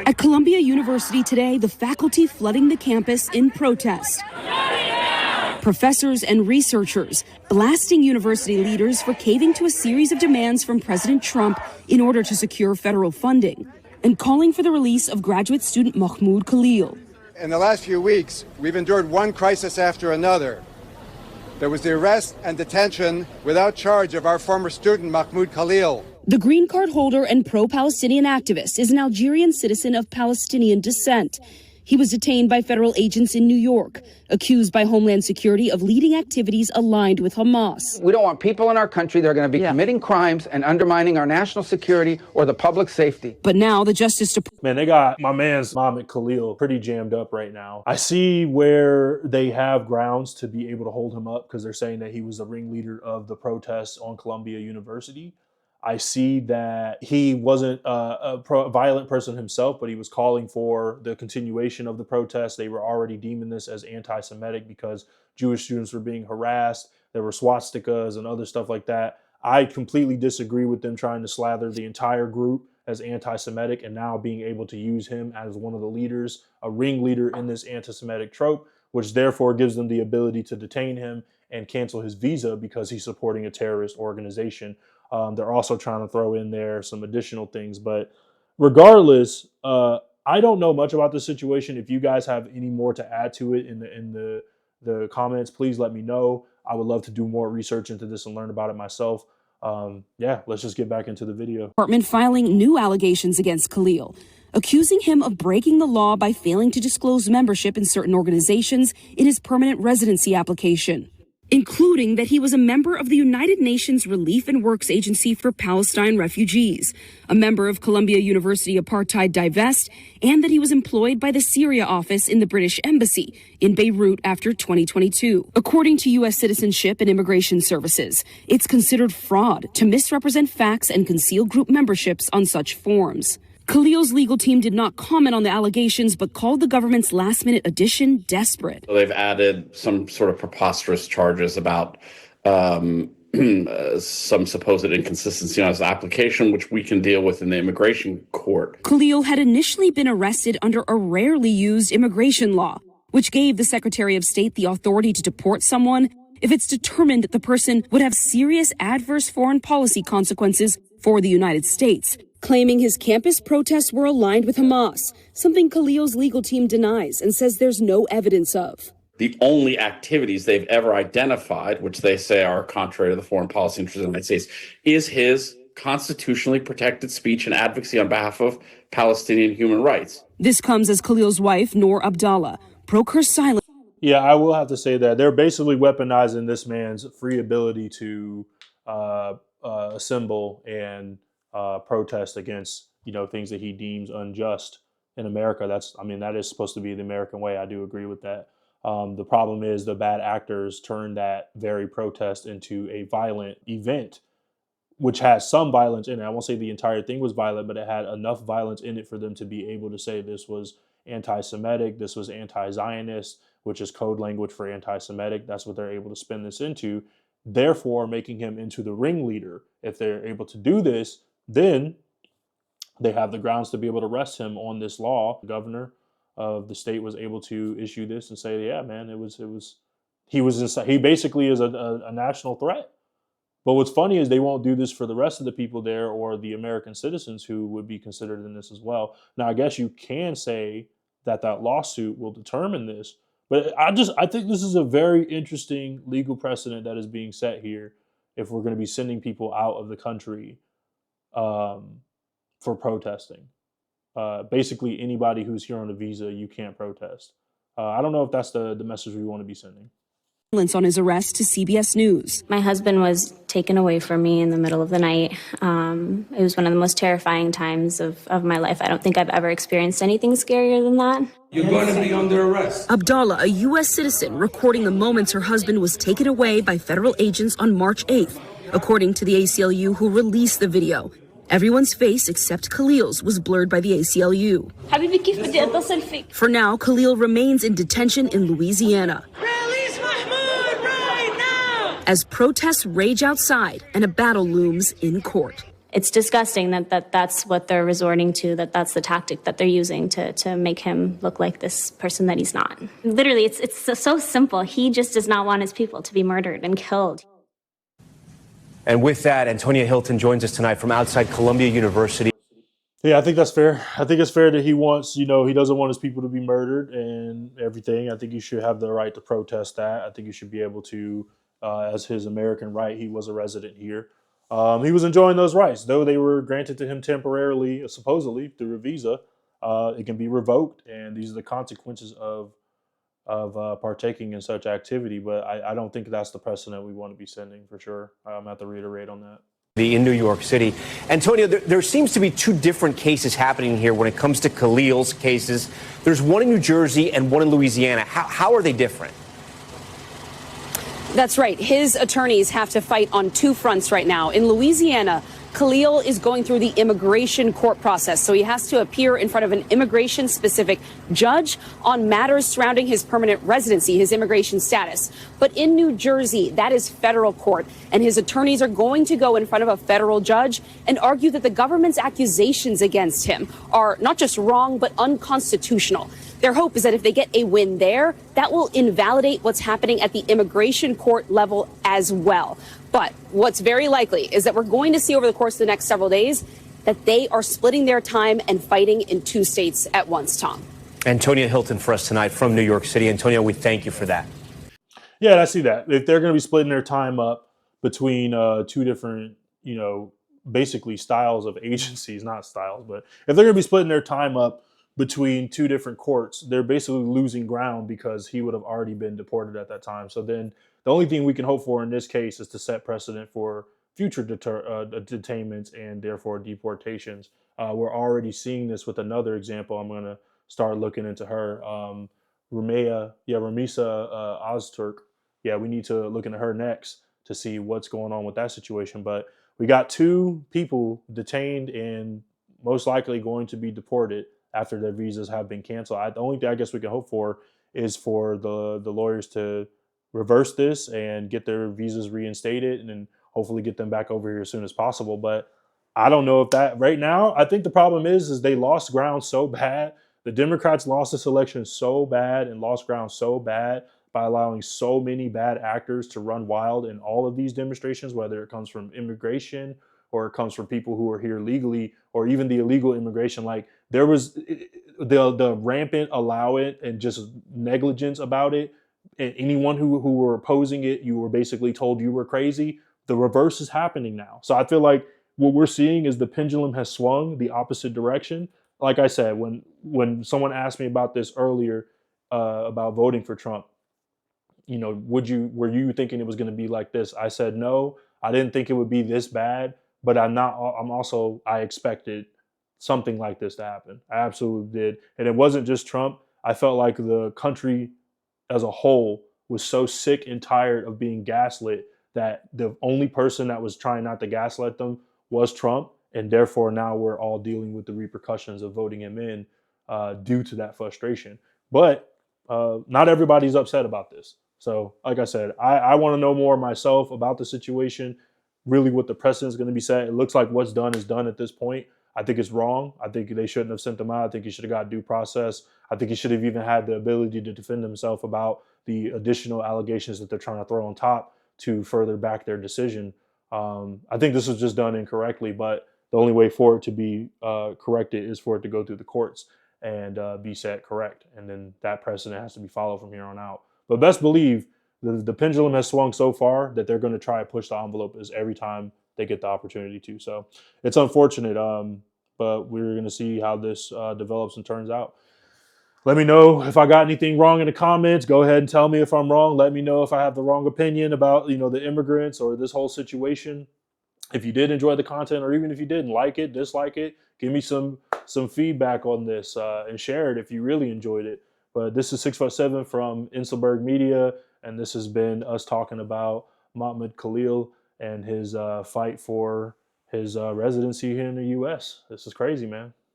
At Columbia University today, the faculty flooding the campus in protest. Professors and researchers blasting university leaders for caving to a series of demands from President Trump in order to secure federal funding, and calling for the release of graduate student Mahmaud Kahlil. In the last few weeks, we've endured one crisis after another. There was the arrest and detention without charge of our former student Mahmaud Kahlil. The green card holder and pro-Palestinian activist is an Algerian citizen of Palestinian descent. He was detained by federal agents in New York, accused by Homeland Security of leading activities aligned with Hamas. We don't want people in our country that are going to be committing crimes and undermining our national security or the public safety. But now the Justice Department... Man, they got my man's Mahmaud Kahlil pretty jammed up right now. I see where they have grounds to be able to hold him up because they're saying that he was the ringleader of the protests on Columbia University. I see that he wasn't a violent person himself, but he was calling for the continuation of the protests. They were already deeming this as anti-Semitic because Jewish students were being harassed. There were swastikas and other stuff like that. I completely disagree with them trying to slather the entire group as anti-Semitic and now being able to use him as one of the leaders, a ringleader in this anti-Semitic trope, which therefore gives them the ability to detain him and cancel his visa because he's supporting a terrorist organization. They're also trying to throw in there some additional things. But regardless, I don't know much about this situation. If you guys have any more to add to it in the comments, please let me know. I would love to do more research into this and learn about it myself. Yeah, let's just get back into the video. Department filing new allegations against Kahlil, accusing him of breaking the law by failing to disclose membership in certain organizations in his permanent residency application, including that he was a member of the United Nations Relief and Works Agency for Palestine Refugees, a member of Columbia University Apartheid Divest, and that he was employed by the Syria office in the British Embassy in Beirut after 2022. According to U.S. Citizenship and Immigration Services, it's considered fraud to misrepresent facts and conceal group memberships on such forms. Kahlil's legal team did not comment on the allegations, but called the government's last-minute addition desperate. They've added some sort of preposterous charges about some supposed inconsistency on his application, which we can deal with in the immigration court. Kahlil had initially been arrested under a rarely used immigration law, which gave the Secretary of State the authority to deport someone if it's determined that the person would have serious adverse foreign policy consequences for the United States, claiming his campus protests were aligned with Hamas, something Kahlil's legal team denies and says there's no evidence of. The only activities they've ever identified, which they say are contrary to the foreign policy interests of the United States, is his constitutionally protected speech and advocacy on behalf of Palestinian human rights. This comes as Kahlil's wife, Noor Abdallah, broke her silence. Yeah, I will have to say that they're basically weaponizing this man's free ability to assemble and protest against, things that he deems unjust in America. That is supposed to be the American way. I do agree with that. The problem is the bad actors turned that very protest into a violent event, which has some violence in it. I won't say the entire thing was violent, but it had enough violence in it for them to be able to say this was anti-Semitic, this was anti-Zionist, which is code language for anti-Semitic. That's what they're able to spin this into, therefore making him into the ringleader. If they're able to do this, then they have the grounds to be able to arrest him on this law. The governor of the state was able to issue this and say, yeah, man, he basically is a national threat. But what's funny is they won't do this for the rest of the people there or the American citizens who would be considered in this as well. Now, I guess you can say that lawsuit will determine this, but I think this is a very interesting legal precedent that is being set here if we're going to be sending people out of the country for protesting. Basically, anybody who's here on a visa, you can't protest. I don't know if that's the message we want to be sending. On his arrest to CBS News. My husband was taken away from me in the middle of the night. It was one of the most terrifying times of my life. I don't think I've ever experienced anything scarier than that. You're going to be under arrest. Abdallah, a U.S. citizen, recording the moments her husband was taken away by federal agents on March 8th, according to the ACLU, who released the video. Everyone's face except Kahlil's was blurred by the ACLU. For now, Kahlil remains in detention in Louisiana. Release Mahmaud right now! As protests rage outside and a battle looms in court. It's disgusting that's what they're resorting to, that's the tactic that they're using to make him look like this person that he's not. Literally, it's so simple. He just does not want his people to be murdered and killed. And with that, Antonia Hilton joins us tonight from outside Columbia University. Yeah, I think that's fair. I think it's fair that he wants, he doesn't want his people to be murdered and everything. I think you should have the right to protest that. I think you should be able to, as his American right, he was a resident here. He was enjoying those rights, though they were granted to him temporarily, supposedly through a visa. It can be revoked, and these are the consequences of partaking in such activity. But I don't think that's the precedent we want to be sending for sure. I'm going to have to reiterate on that. In New York City. Antonio, there seems to be two different cases happening here when it comes to Kahlil's cases. There's one in New Jersey and one in Louisiana. How are they different? That's right. His attorneys have to fight on two fronts right now. In Louisiana, Kahlil is going through the immigration court process, so he has to appear in front of an immigration-specific judge on matters surrounding his permanent residency, his immigration status. But in New Jersey, that is federal court, and his attorneys are going to go in front of a federal judge and argue that the government's accusations against him are not just wrong, but unconstitutional. Their hope is that if they get a win there, that will invalidate what's happening at the immigration court level as well. But what's very likely is that we're going to see over the course of the next several days that they are splitting their time and fighting in two states at once, Tom. Antonia Hilton for us tonight from New York City. Antonia, we thank you for that. Yeah, I see that. If they're going to be splitting their time up between two different, basically styles of agencies, not styles, but if they're going to be splitting their time up between two different courts, they're basically losing ground because he would have already been deported at that time. So then the only thing we can hope for in this case is to set precedent for future detainments and therefore deportations. We're already seeing this with another example. I'm going to start looking into her. Ramisa Ozturk. Yeah, we need to look into her next to see what's going on with that situation. But we got two people detained and most likely going to be deported after their visas have been canceled. The only thing I guess we can hope for is for the lawyers to reverse this and get their visas reinstated and then hopefully get them back over here as soon as possible. But I don't know if that right now, I think the problem is they lost ground so bad. The Democrats lost this election so bad and lost ground so bad by allowing so many bad actors to run wild in all of these demonstrations, whether it comes from immigration or it comes from people who are here legally or even the illegal immigration. Like there was the rampant allow it and just negligence about it. And anyone who were opposing it, you were basically told you were crazy. The reverse is happening now. So I feel like what we're seeing is the pendulum has swung the opposite direction. Like I said, when someone asked me about this earlier, about voting for Trump, were you thinking it was going to be like this? I said, no, I didn't think it would be this bad, but I expected something like this to happen. I absolutely did. And it wasn't just Trump. I felt like the country as a whole was so sick and tired of being gaslit that the only person that was trying not to gaslight them was Trump. And therefore now we're all dealing with the repercussions of voting him in due to that frustration. But not everybody's upset about this. So like I said, I want to know more myself about the situation, really what the precedent is going to be set. It looks like what's done is done at this point. I think it's wrong. I think they shouldn't have sent them out. I think he should have got due process. I think he should have even had the ability to defend himself about the additional allegations that they're trying to throw on top to further back their decision. I think this was just done incorrectly, but the only way for it to be corrected is for it to go through the courts and be set correct. And then that precedent has to be followed from here on out. But best believe the pendulum has swung so far that they're going to try to push the envelope as every time they get the opportunity to. So it's unfortunate, but we're going to see how this develops and turns out. Let me know if I got anything wrong in the comments. Go ahead and tell me if I'm wrong. Let me know if I have the wrong opinion about, the immigrants or this whole situation. If you did enjoy the content, or even if you didn't like it, dislike it, give me some feedback on this and share it if you really enjoyed it. But this is 657 from Inselbergmedia, and this has been us talking about Mahmaud Kahlil and his fight for his residency here in the U.S. This is crazy, man.